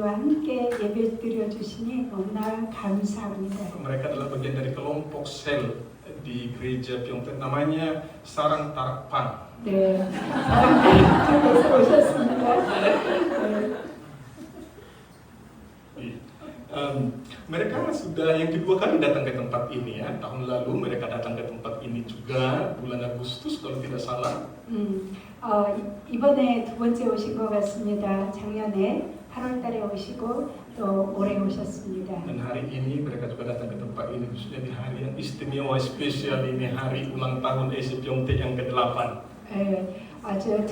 우리와 함께 예배 드려주시니 너무나 감사합니다. Mereka adalah bagian dari kelompok sel di gereja Pyeongtaek, namanya Sarang Tarakpan. 네, 사랑하는 쪽에서 오셨습니다. Mereka sudah yang kedua kali datang ke tempat ini ya. Tahun lalu mereka datang ke tempat ini juga bulan Agustus kalau tidak salah. 이번에 두 번째 오신 것 같습니다. 작년에 8월달에 오시고 또 올해 오셨습니다. Dan hari ini mereka juga datang ke tempat ini khususnya di hari yang istimewa spesial ini, hari ulang tahun AC Pyeongtaek yang ke-8. 아주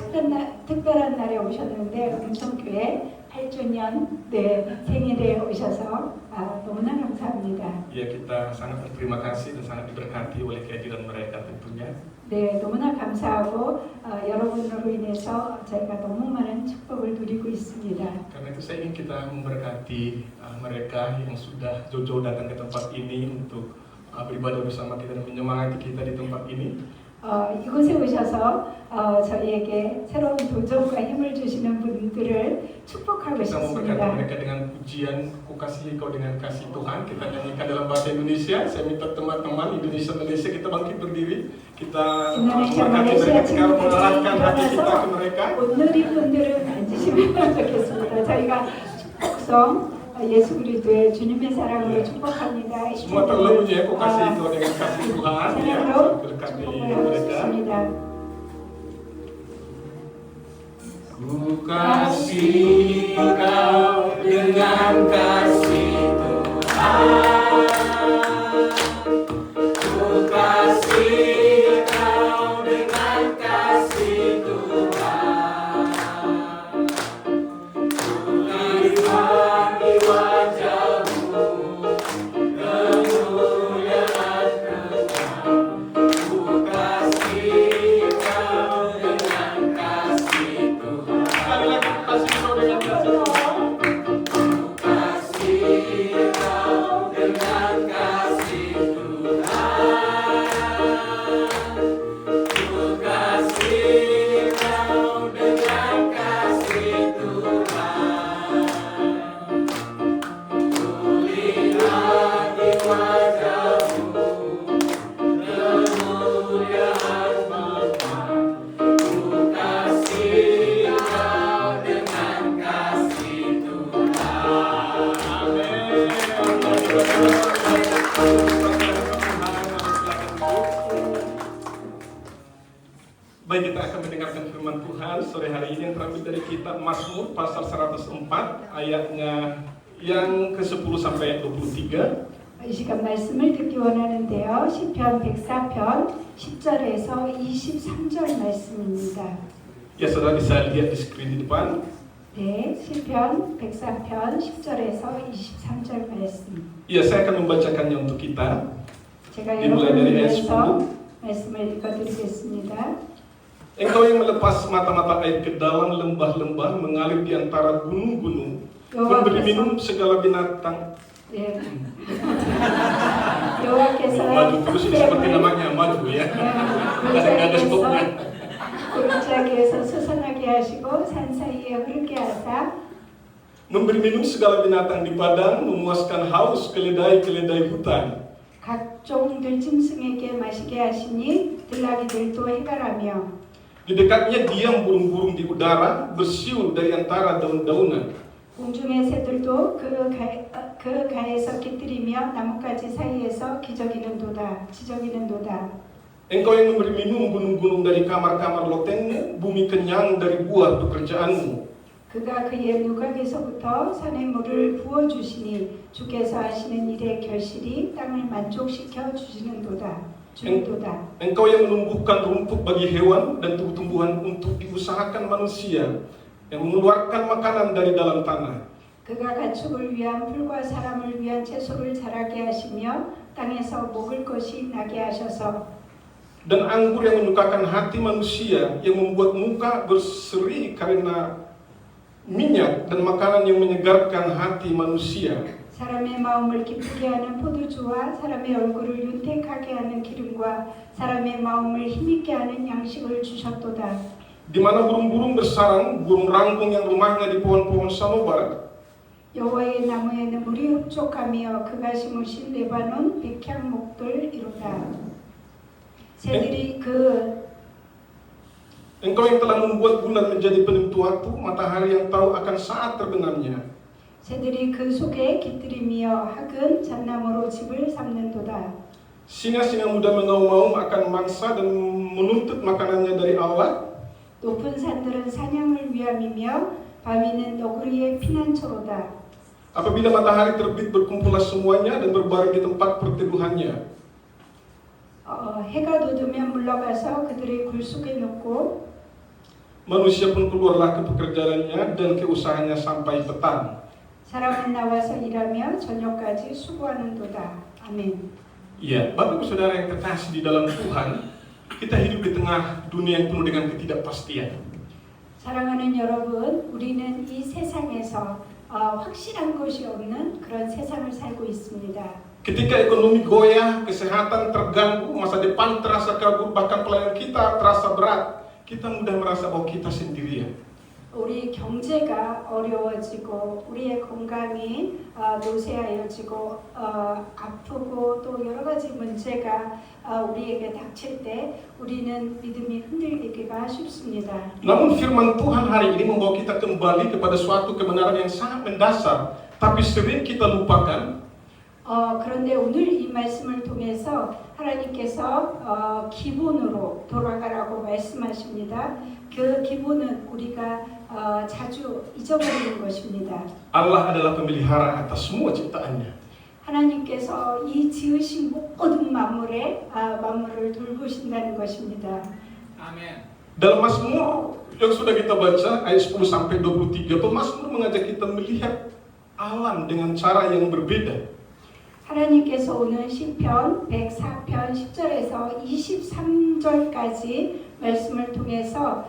특별한 날에 오셨는데 은총교회 8주년 생일에 오셔서 너무나 감사합니다. Ya, kita sangat berterima kasih dan sangat diberkati oleh kehadiran mereka tentunya. 네, 너무나 감사하고 여러분으로 인해서 저희가 너무 많은 축복을 누리고 있습니다. Karena itu saya ingin kita memberkati mereka yang sudah jauh-jauh datang ke tempat ini untuk beribadah bersama kita dan menyemangati kita di tempat ini. 이곳에 오셔서 저희에게 새로운 도전과 힘을 주시는 분들을 축복하고 Kita memberkati 싶습니다. mereka dengan pujian, Ku kasihi kau dengan kasih Tuhan. Kita nyanyikan dalam bahasa Indonesia. Saya minta teman-teman Indonesia Malaysia kita bangkit berdiri. Kita Indonesia memberkati Malaysia mereka, kita mengarahkan hati kita 일어나서 ke mereka. 오늘이 분들은 앉으시면 좋겠습니다. 저희가 축복성 예수 그리스도의 주님의 사랑으로 축복합니다. Semua terlalunya Ku kasihi kau dengan kasih Tuhan. Ya, 사랑으로 berkati 축복을 하고 mereka. 싶습니다. Ku kasih kau dengan kasih Tuhan. Ku kasih kau dengan kasih Tuhan. Ku lihat di wajahmu kemuliaan Tuhan. Ku kasih kau dengan kasih Tuhan. Sekali lagi ku kasih kau dengan kasih Tuhan. Ku kasih kau dengan kasih Tuhan. Ku kasih kau dengan kasih Tuhan. Ku lihat di wajahmu kemuliaan Bapa. Ku kasih kau dengan kasih Tuhan. Amin. Baik, kita akan mendengarkan firman Tuhan sore hari ini yang terambil dari kitab Mazmur pasal 104 ayatnya yang ke-10 sampai 23. 이 시간 말씀을 듣기 원하는데요. 시편 104편 10절에서 23절 말씀입니다. Ya, saudara bisa lihat di screen di depan. 네, 시편 104편 10절에서 23절 말씀. Ya, saya akan membacakannya untuk kita. 제가 dimulai 여러분을 dari ayat 위해서 10. 말씀을 읽어드리겠습니다. Engkau yang melepas mata-mata air ke dalam lembah-lembah, mengalir di antara gunung-gunung, memberi minum segala binatang. 네. 여호와께서 Maju terus ini seperti namanya maju ya. Nggak ada stopnya. 구름자기에서 솟아나게 하시고 산 사이에 흐르게 하사 Memberi minum segala binatang di padang, memuaskan haus keledai-keledai hutan. 각종 들짐승에게 마시게 하시니 들나귀들도 해갈하며 Di dekatnya diam burung-burung di udara, bersiul dari antara daun-daunan. 공중의 새들도 그 가에서 깃들이며 나뭇가지 사이에서 지저귀는도다. Engkau yang memberi minum gunung-gunung dari kamar-kamar lotengmu, bumi kenyang dari buah pekerjaanmu. 그가 그의 누각에서부터 산에 물을 부어주시니 주께서 하시는 일의 결실이 땅을 만족시켜 주시는도다. Engkau yang menumbuhkan rumput bagi hewan dan tumbuh-tumbuhan untuk diusahakan manusia, yang mengeluarkan makanan dari dalam tanah. 그가 가축을 위한 풀과 사람을 위한 채소를 자라게 하시며 땅에서 먹을 것이 나게 하셔서 Dan anggur yang menyukakan hati manusia, yang membuat muka berseri karena minyak, dan makanan yang menyegarkan hati manusia. 사람의 마음을 기쁘게 하는 포도주와 사람의 얼굴을 윤택하게 하는 기름과 사람의 마음을 힘있게 하는 양식을 주셨도다. Di mana burung-burung bersarang, burung rangkung yang rumahnya di pohon-pohon sanobar. 여호와의 나무에는 물이 흡족하며 그가 심으신 레바논 백향목들이로다. 새들이 Engkau yang telah membuat bulan menjadi penentu waktu, matahari yang tahu akan saat terbenamnya. 새들이 그 속에 깃들이며 학은 잣나무로 집을 삼는도다. Singa-singa muda mengaum-ngaum akan mangsa dan menuntut makanannya dari Allah. 높은 산들은 사냥을 위함이며 바위는 너구리의 피난처로다. Apabila matahari terbit berkumpullah semuanya dan berbaring di tempat perteduhannya. 해가 돋으면 물러가서 그들의 굴 속에 눕고 Manusia pun keluarlah ke pekerjaannya dan ke usahanya sampai petang. 사람은 나와서 일하며 저녁까지 수고하는도다. 아멘. Iya, Bapak Ibu Saudara yang terkasih di dalam Tuhan, kita hidup di tengah dunia yang penuh dengan ketidakpastian. 사랑하는 여러분, 우리는 이 세상에서 확실한 것이 없는 그런 세상을 살고 있습니다. Ketika ekonomi goyah, kesehatan terganggu, masa depan terasa kabur, bahkan pelayanan kita terasa berat, kita mudah merasa bahwa kita sendirian. 우리 경제가 어려워지고 우리의 건강이 노쇠하여지고 아프고 또 여러 가지 문제가 우리에게 닥칠 때 우리는 믿음이 흔들리기가 쉽습니다. Namun firman Tuhan hari ini membawa kita kembali kepada suatu kebenaran yang sangat mendasar, tapi sering kita lupakan. 그런데 오늘 이 말씀을 통해서 하나님께서 기본으로 돌아가라고 말씀하십니다. 그 기본은 우리가 자주 잊어버리는 것입니다. Allah adalah pemelihara atas semua ciptaannya. 하나님께서 이 지으신 모든 만물을 돌보신다는 것입니다. 아멘. Dalam Mazmur yang sudah kita baca ayat 10 sampai 23, pemazmur mengajak kita melihat alam dengan cara yang berbeda. 하나님께서 오늘 시편 104편 10절에서 23절까지 말씀을 통해서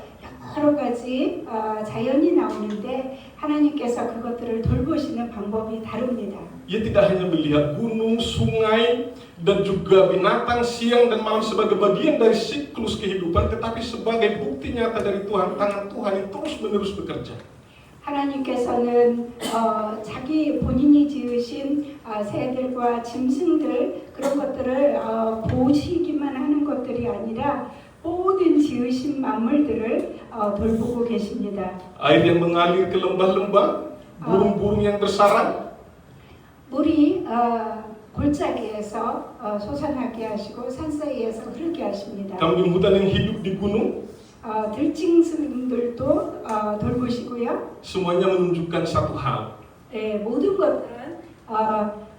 여러 가지 자연이 나오는데 하나님께서 그것들을 돌보시는 방법이 다릅니다. Ia tidak hanya melihat gunung, sungai, dan juga binatang siang dan malam sebagai bagian dari siklus kehidupan, tetapi sebagai bukti nyata dari Tuhan, tangan Tuhan yang terus-menerus bekerja. 하나님께서는 자기 본인이 지으신 새들과 짐승들 그런 것들을 보시기만 하는 것들이 아니라 모든 지으신 만물들을 돌보고 계십니다. Air yang mengalir ke lembah-lembah, burung-burung yang bersarang, 물이 골짜기에서 솟아나게 하시고 산 사이에서 흐르게 하십니다. kambing hutan yang hidup di gunung, 들짐승들도 돌보시고요. semuanya menunjukkan satu hal. 모든 것들은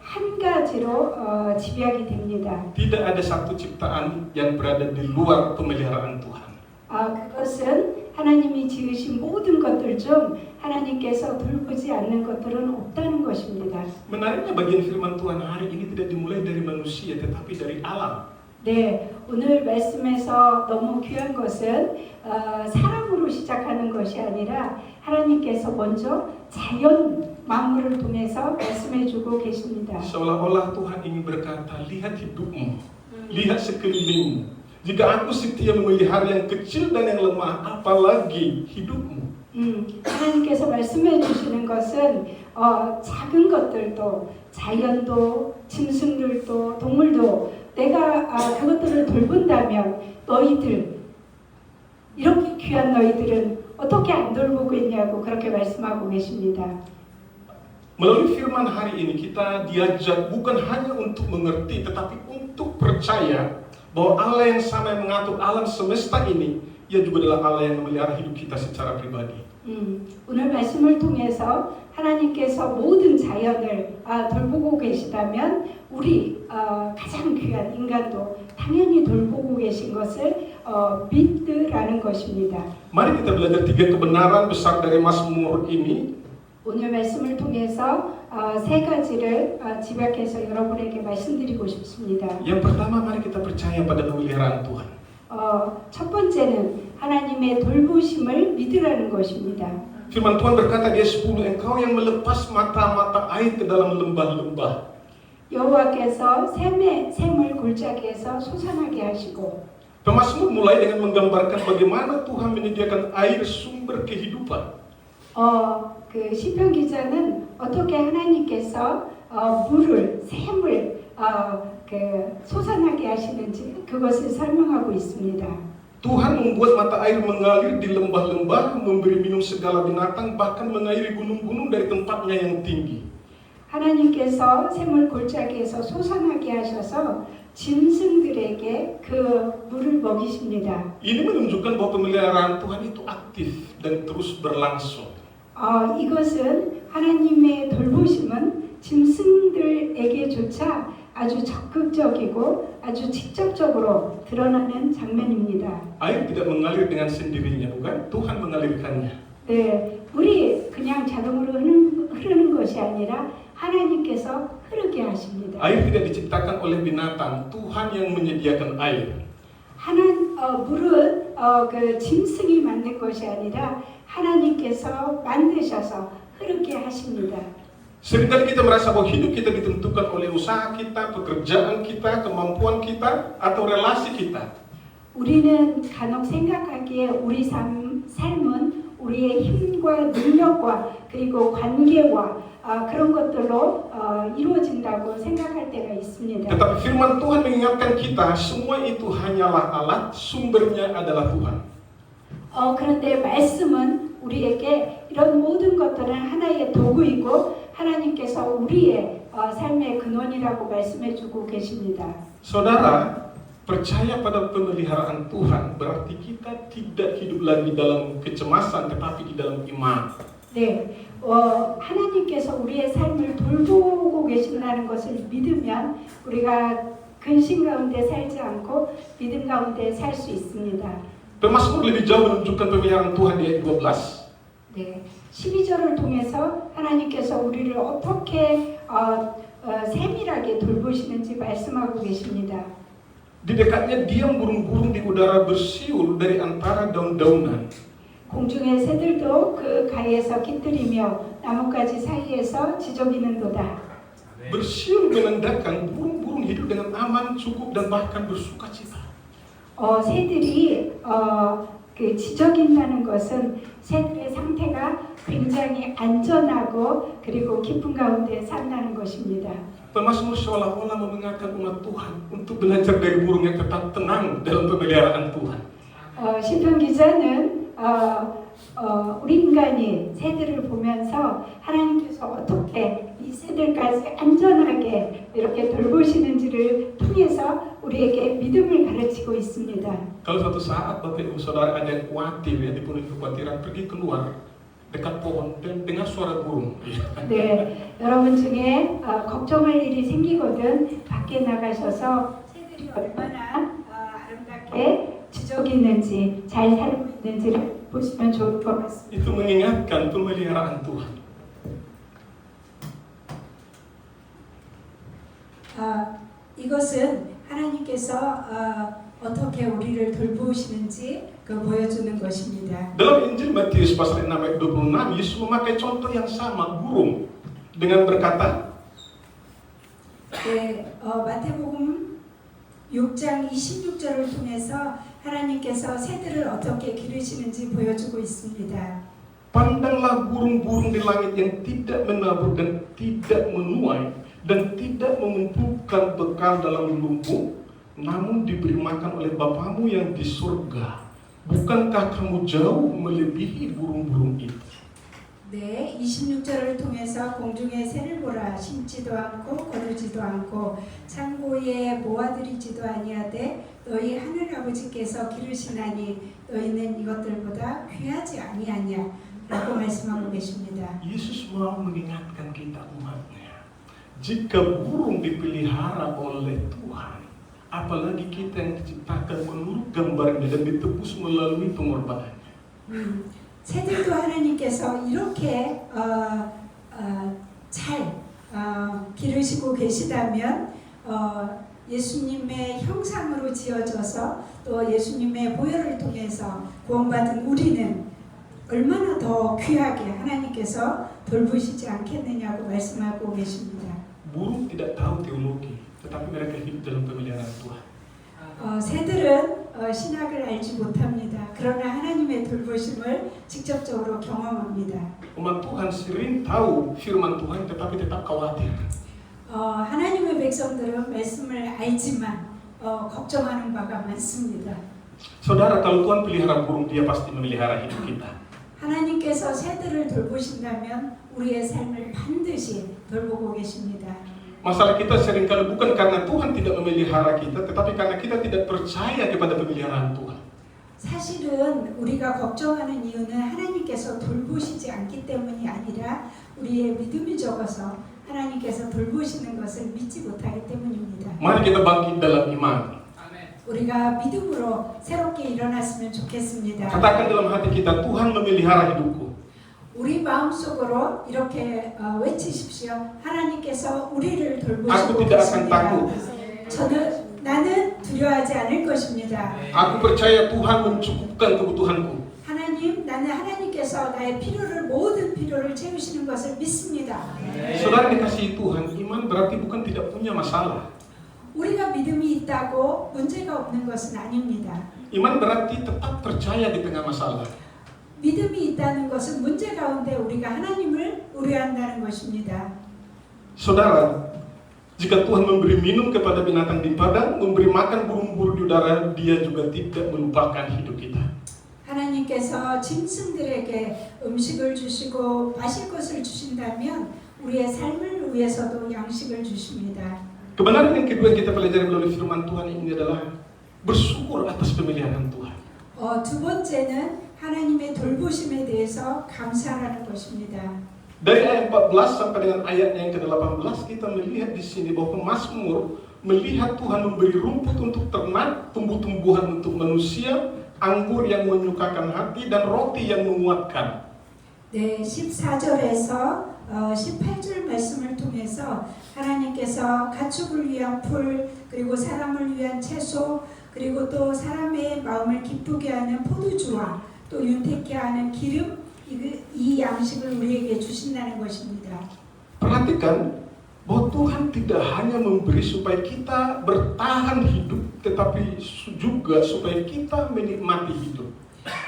한 가지로 집약이 됩니다. Tidak ada satu ciptaan yang berada di luar pemeliharaan Tuhan. 그것은 하나님이 지으신 모든 것들 중 하나님께서 돌보지 않는 것들은 없다는 것입니다. Menariknya bagian firman Tuhan hari ini tidak dimulai dari manusia, tetapi dari alam. 네, 오늘 말씀에서 너무 귀한 것은 사람으로 시작하는 것이 아니라 하나님께서 먼저 자연 만물을 통해서 말씀해주고 계십니다. Seolah-olah Tuhan ingin berkata, lihat hidupmu, lihat sekelilingmu. Jika aku setia memelihara yang kecil dan yang lemah, apalagi hidupmu. 하나님께서 말씀해 주시는 것은 작은 것들도 자연도 짐승들도 동물도 내가 그것들을 돌본다면 너희들 이렇게 귀한 너희들은 어떻게 안 돌보고 있냐고 그렇게 말씀하고 계십니다. Melalui firman hari ini kita diajak bukan hanya untuk mengerti tetapi untuk percaya bahwa Allah yang sama yang mengatur alam semesta ini, Ia juga adalah Allah yang memelihara hidup kita secara pribadi. 오늘 말씀을 통해서 하나님께서 모든 자연을 돌보고 계시다면 우리 가장 귀한 인간도 당연히 돌보고 계신 것을 믿으라는 것입니다. Mari kita belajar tiga kebenaran besar dari Mazmur ini. 오늘 말씀을 통해서 세 가지를 집약해서 여러분에게 말씀드리고 싶습니다. Yang pertama, mari kita percaya pada pemeliharaan Tuhan. 첫 번째는 하나님의 돌보심을 믿으라는 것입니다. Firman Tuhan berkata di ayat 10, engkau yang melepas mata-mata air ke dalam lembah-lembah. 여호와께서 샘을 골짜기에서 솟아나게 하시고. Pemazmur mulai dengan menggambarkan bagaimana Tuhan menyediakan air sumber kehidupan. 그 시편 기자는 어떻게 하나님께서 물을 샘을 솟아나게 하시는지 그것을 설명하고 있습니다. Tuhan membuat mata air mengalir di lembah-lembah, memberi minum segala binatang, bahkan mengairi gunung-gunung dari tempatnya yang tinggi. 하나님께서 샘을 골짜기에서 솟아나게 하셔서 짐승들에게 그 물을 먹이십니다. Ini menunjukkan bahwa pemeliharaan Tuhan itu aktif dan terus berlangsung. 이것은 하나님의 돌보심은 짐승들에게조차 아주 적극적이고 아주 직접적으로 드러나는 장면입니다. Air tidak mengalir dengan sendirinya, bukan? Tuhan mengalirkannya. 네, 물이 그냥 자동으로 흐르는 것이 아니라 하나님께서 흐르게 하십니다. Air tidak diciptakan oleh binatang, Tuhan yang menyediakan air. 물은 그 짐승이 만든 것이 아니라 하나님께서 만드셔서 흐르게 하십니다. Seringkali kita merasa bahwa hidup kita ditentukan oleh usaha kita, pekerjaan kita, kemampuan kita, atau relasi kita. 우리는 간혹 생각하기에 우리 삶은 우리의 힘과 능력과 그리고 관계와 그런 것들로 이루어진다고 생각할 때가 있습니다. Tetapi firman Tuhan mengingatkan kita, semua itu hanyalah alat, sumbernya adalah Tuhan. 그런데 말씀은 우리에게 이런 모든 것들은 하나의 도구이고 하나님께서 우리의 삶의 근원이라고 말씀해주고 계십니다. Saudara, percaya pada pemeliharaan Tuhan berarti kita tidak hidup lagi dalam kecemasan, tetapi di dalam iman. 네, 하나님께서 우리의 삶을 돌보고 계신다는 것을 믿으면 우리가 근심 가운데 살지 않고 믿음 가운데 살 수 있습니다. Pemasmur lebih jauh menunjukkan pemeliharaan Tuhan di ayat 12. 네, 12절을 통해서 하나님께서 우리를 어떻게 세밀하게 돌보시는지 말씀하고 계십니다. Di dekatnya diam burung-burung di udara bersiul dari antara daun-daunan. 공중의 새들도 그 가에서 깃들이며 나뭇가지 사이에서 지저귀는도다. Bersiul menandakan burung-burung hidup dengan aman, cukup, dan bahkan bersukacita. 새들이 지저귀는다는 것은 새들의 상태가 굉장히 안전하고 그리고 기쁨 가운데 산다는 것입니다. Pemasmur seolah-olah mengingatkan umat Tuhan untuk belajar dari burung yang tetap tenang dalam pemeliharaan Tuhan. 시편 기자는 우리 인간이 새들을 보면서 하나님께서 어떻게 이 새들까지 안전하게 이렇게 돌보시는지를 통해서 우리에게 믿음을 가르치고 있습니다. Kalau suatu saat Bapak Ibu Saudara ada yang khawatir, ya dipenuhi kekhawatiran, pergi keluar dekat pohon dan dengar suara burung. 네, 여러분 중에 걱정할 일이 생기거든 밖에 나가셔서 새들이 얼마나 아름답게 지저귀는지 잘 살고 있는지를 보시면 좋을 것 같습니다. Itu mengingatkan pemeliharaan Tuhan. 이것은 하나님께서 어떻게 우리를 돌보시는지 보여주는 것입니다. Dalam Injil Matius pasal 6 ayat 26, Yesus memakai contoh yang sama, burung, dengan berkata, 네, 마태복음 6장 26절을 통해서 하나님께서 새들을 어떻게 기르시는지 보여주고 있습니다. Pandanglah burung-burung di langit yang tidak menabur dan tidak menuai dan tidak mengumpulkan bekal dalam lumbung, namun diberi makan oleh Bapamu yang di surga. Bukankah kamu jauh melebihi burung-burung itu? 네, 26절을 통해서 공중의 새를 보라. 심지도 않고 거두지도 않고 창고에 모아들이지도 아니하되 너희 하늘 아버지께서 기르시나니 너희는 이것들보다 귀하지 아니하냐 라고 말씀하고 계십니다. Yesus mau mengingatkan kita umatnya, jika burung dipelihara oleh Tuhan, apalagi kita yang diciptakan menurut gambarnya dan ditebus melalui pengorbanannya. 새들도 하나님께서 이렇게 잘 기르시고 계시다면 예수님의 형상으로 지어져서 또 예수님의 보혈을 통해서 구원받은 우리는 얼마나 더 귀하게 하나님께서 돌보시지 않겠느냐고 말씀하고 계십니다. Burung tidak tahu teologi, tetapi mereka hidup dalam pemeliharaan Tuhan. 새들은 신학을 알지 못합니다. 그러나 하나님의 돌보심을 직접적으로 경험합니다. Umat Tuhan sering tahu firman Tuhan tetapi tetap khawatir. 하나님의 백성들은 말씀을 알지만 걱정하는 바가 많습니다. Saudara, kalau Tuhan pelihara burung, Dia pasti memelihara hidup kita. 하나님께서 새들을 돌보신다면 우리의 삶을 반드시 돌보고 계십니다. Masalah kita seringkali bukan karena Tuhan tidak memelihara kita, tetapi karena kita tidak percaya kepada pemeliharaan Tuhan. 사실은 우리가 걱정하는 이유는 하나님께서 돌보시지 않기 때문이 아니라 우리의 믿음이 적어서 하나님께서 돌보시는 것을 믿지 못하기 때문입니다. Mari kita bangkit dalam iman. 우리가 믿음으로 새롭게 일어났으면 좋겠습니다. Katakan dalam hati kita, Tuhan memelihara hidupku. 우리 마음속으로 이렇게 외치십시오. 하나님께서 우리를 Aku 돌보시고 tidak akan 계십니다. takut. 나는 두려워하지 않을 것입니다. Aku percaya Tuhan mencukupkan kebutuhanku. 하나님, 나는 하나님께서 나의 모든 필요를 채우시는 것을 믿습니다. Saudara dikasihi Tuhan, iman berarti bukan tidak punya masalah. 우리가 믿음이 있다고 문제가 없는 것은 아닙니다. Iman berarti tetap percaya di tengah masalah. 믿음이 있다는 것은 문제 가운데 우리가 하나님을 의뢰한다는 것입니다. Saudara, jika Tuhan memberi minum kepada binatang di padang, memberi makan burung-burung di udara, Dia juga tidak melupakan hidup kita. 하나님께서 짐승들에게 음식을 주시고 마실 것을 주신다면 우리의 삶을 위해서도 양식을 주십니다. Kebenaran yang kedua yang kita pelajari melalui firman Tuhan ini adalah bersyukur atas pemeliharaan Tuhan. 두 번째는 하나님의 돌보심에 대해서 감사하는 것입니다. Dari ayat 14 sampai dengan ayat yang ke-18 kita melihat di sini bahwa pemazmur melihat Tuhan memberi rumput untuk ternak, tumbuh-tumbuhan untuk manusia, anggur yang menyukakan hati dan roti yang menguatkan. 네, 14절에서 18절 말씀을 통해서 하나님께서 가축을 위한 풀, 그리고 사람을 위한 채소, 그리고 또 사람의 마음을 기쁘게 하는 포도주와 또 윤택케 하는 기름, 이 양식을 우리에게 주신다는 것입니다. Perhatikan bahwa Tuhan tidak hanya memberi supaya kita bertahan hidup, tetapi juga supaya kita menikmati hidup.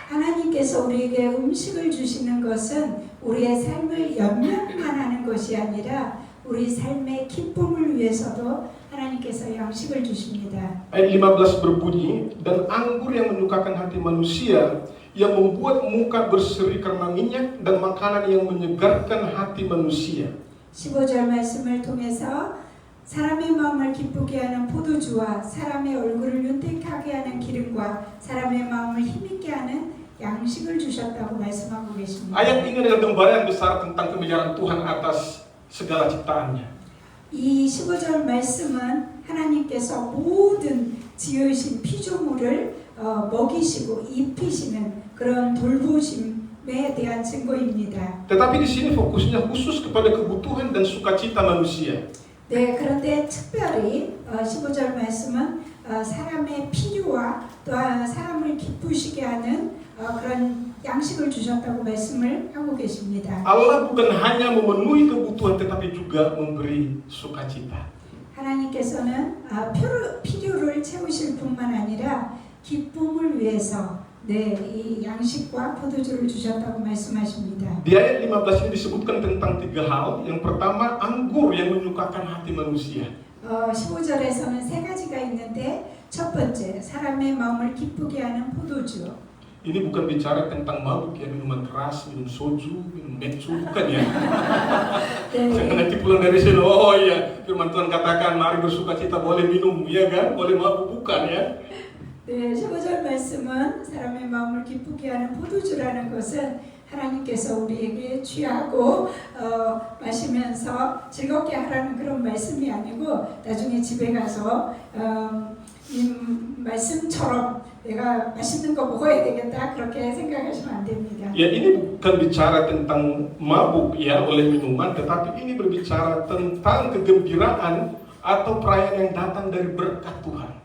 하나님께서 우리에게 음식을 주시는 것은 우리의 삶을 연명만 하는 것이 아니라 우리 삶의 기쁨을 위해서도 하나님께서 양식을 주십니다. Ayat 15 berbunyi, dan anggur yang menyukakan hati manusia, yang membuat muka berseri karena minyak, dan makanan yang menyegarkan hati manusia. 15절 말씀을 통해서 사람의 마음을 기쁘게 하는 포도주와 사람의 얼굴을 윤택하게 하는 기름과 사람의 마음을 힘있게 하는 양식을 주셨다고 말씀하고 계십니다. Ayat ini adalah gambaran besar tentang pemeliharaan Tuhan atas segala ciptaannya. 이 15절 말씀은 하나님께서 모든 지으신 피조물을 먹이시고 입히시는 그런 돌보심에 대한 증거입니다. Tetapi di sini fokusnya khusus kepada kebutuhan dan sukacita manusia. 네, 그런데 특별히 15절 말씀은 사람의 필요와 또 사람을 기쁘시게 하는 그런 양식을 주셨다고 말씀을 하고 계십니다. Allah bukan hanya memenuhi kebutuhan tetapi juga memberi sukacita. 하나님께서는 필요를 채우실 뿐만 아니라 기쁨을 위해서 이 양식과 포도주를 주셨다고 말씀하십니다. Di ayat 15 ini disebutkan tentang tiga hal. Yang pertama, anggur yang menyukakan hati manusia. 15절에서는 세 가지가 있는데 첫 번째, 사람의 마음을 기쁘게 하는 포도주. Ini bukan bicara tentang mabuk ya, minuman keras, minum soju, minum metsu, bukan ya. Jangan nanti pulang dari sini, oh iya, firman Tuhan katakan mari bersukacita, boleh minum, ya kan, boleh mabuk, bukan ya. 네, 15절 말씀은 사람의 마음을 기쁘게 하는 포도주라는 것은 하나님께서 우리에게 취하고 마시면서 즐겁게 하라는 그런 말씀이 아니고 나중에 집에 가서 이 말씀처럼 내가 맛있는 거 먹어야 되겠다 그렇게 생각하시면 안 됩니다. Ya, ini bukan bicara tentang mabuk ya oleh minuman, tetapi ini berbicara tentang kegembiraan atau perayaan yang datang dari berkat Tuhan.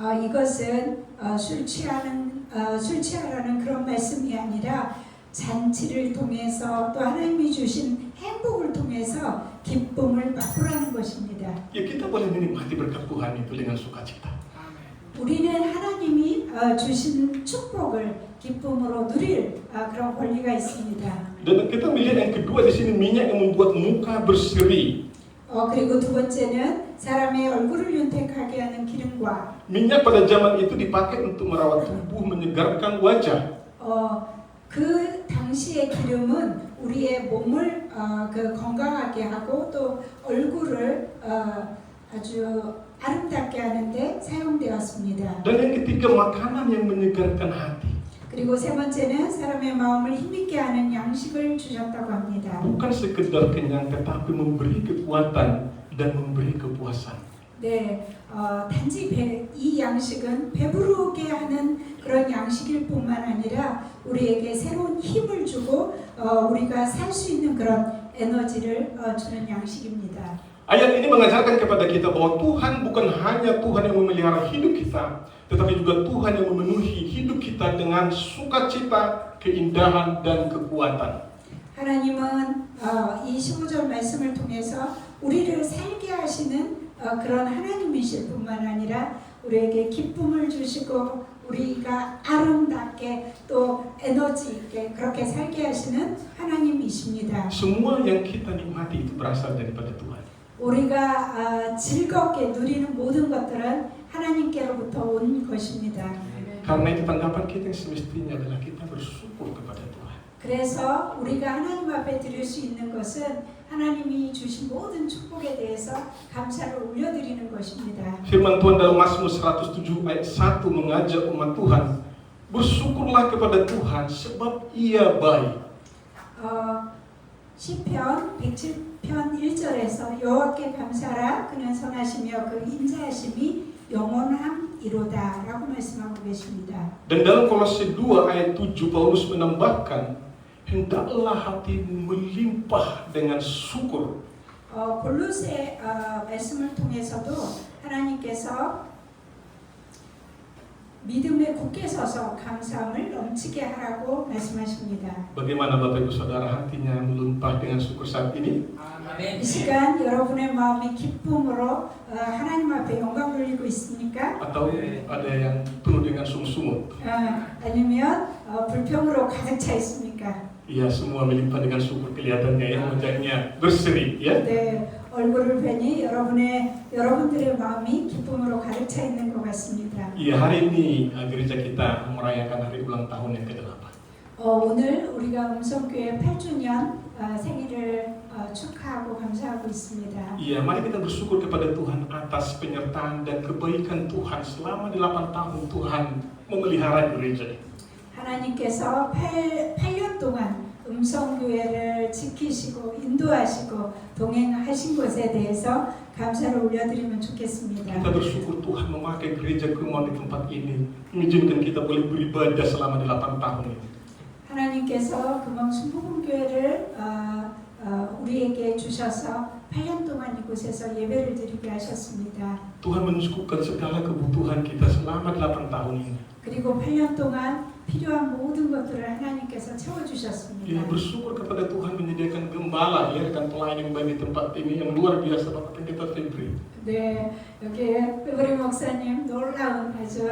이것은 술 취하라는 그런 말씀이 아니라 잔치를 통해서 또 하나님이 주신 행복을 통해서 기쁨을 맛보라는 것입니다. Ya, kita boleh menikmati berkat Tuhan itu dengan sukacita. 우리는 하나님이 주신 축복을 기쁨으로 누릴 그런 권리가 있습니다. Dan kita melihat yang kedua di sini minyak yang membuat muka berseri. 그리고 두 번째는 사람의 얼굴을 윤택하게 하는 기름과 Minyak pada zaman itu dipakai untuk merawat tubuh, menyegarkan wajah. 그 당시의 기름은 우리의 몸을 건강하게 하고 또 얼굴을 아주 아름답게 하는데 사용되었습니다. Dan yang ketiga makanan yang menyegarkan hati. 그리고 세 번째는 사람의 마음을 힘있게 하는 양식을 주셨다고 합니다. Bukan sekedar kenyang, tetapi memberi kekuatan dan memberi kepuasan. 네, 단지 이 양식은 배부르게 하는 그런 양식일 뿐만 아니라 우리에게 새로운 힘을 주고 우리가 살 수 있는 그런 에너지를 주는 양식입니다. Ayat ini mengajarkan kepada kita bahwa Tuhan bukan hanya Tuhan yang memelihara hidup kita, tetapi juga Tuhan yang memenuhi hidup kita dengan sukacita, keindahan, dan kekuatan. 하나님은 이 15절 말씀을 통해서 우리를 살게 하시는 그런 하나님이실 뿐만 아니라 우리에게 기쁨을 주시고 우리가 아름답게 또 에너지 있게 그렇게 살게 하시는 하나님이십니다. Semua yang kita nikmati itu berasal daripada Tuhan. 우리가 즐겁게 누리는 모든 것들은 하나님께로부터 온 것입니다. Karena itu tanggapan kita yang semestinya adalah kita bersyukur kepada Tuhan. 그래서 우리가 하나님 앞에 드릴 수 있는 것은 하나님이 주신 모든 축복에 대해서 감사를 올려드리는 것입니다. Firman Tuhan dalam Mazmur 107 ayat 1 mengajak umat Tuhan, bersyukurlah kepada Tuhan sebab Ia baik. 시편 107편 1절에서 여호와께 감사하라 그는 선하시며 그 인자하심이 영원함이로다 라고 말씀하고 계십니다. Dan dalam Kolose 2 ayat 7 Paulus menambahkan, hendaklah hatimu melimpah dengan syukur. 골로새 말씀을 통해서도 하나님께서 믿음에 굳게 서서 감사함을 넘치게 하라고 말씀하십니다. Bagaimana Bapak Ibu Saudara hatinya melimpah dengan syukur saat ini? 이 시간 여러분의 마음이 기쁨으로 하나님 앞에 영광 돌리고 있습니까? Atau ada yang penuh dengan sumut-sumut? 아니면 불평으로 가득 차 있습니까? Iya, semua melimpah dengan syukur kelihatannya ya, wajahnya berseri ya. 네, 얼굴을 뵈니 여러분들의 마음이 기쁨으로 가득 차 있는 것 같습니다. Iya, hari ini gereja kita merayakan hari ulang tahun yang ke-8. 오늘 우리가 음성교회 8주년 생일을 축하하고 감사하고 있습니다. Iya, mari kita bersyukur kepada Tuhan atas penyertaan dan kebaikan Tuhan selama 8 tahun Tuhan memelihara gereja. 하나님께서 8년 동안 음성교회를 지키시고 인도하시고 동행하신 것에 대해서 감사를 올려드리면 좋겠습니다. Kita bersyukur Tuhan memakai gereja Kemon di tempat ini, mengizinkan kita boleh beribadah selama 8 tahun ini. 하나님께서 금방 순복음교회를 우리에게 주셔서 8년 동안 이곳에서 예배를 드리게 하셨습니다. Tuhan mencukupkan segala kebutuhan kita selama 8 tahun ini. 그리고 8년 동안 필요한 모든 것들을 하나님께서 채워주셨습니다. Ya, bersyukur kepada Tuhan menyediakan gembala ya, rekan pelayan yang baik di tempat ini yang luar biasa Bapak Pendeta Febri. 네, 여기 우리 목사님 놀라운 아주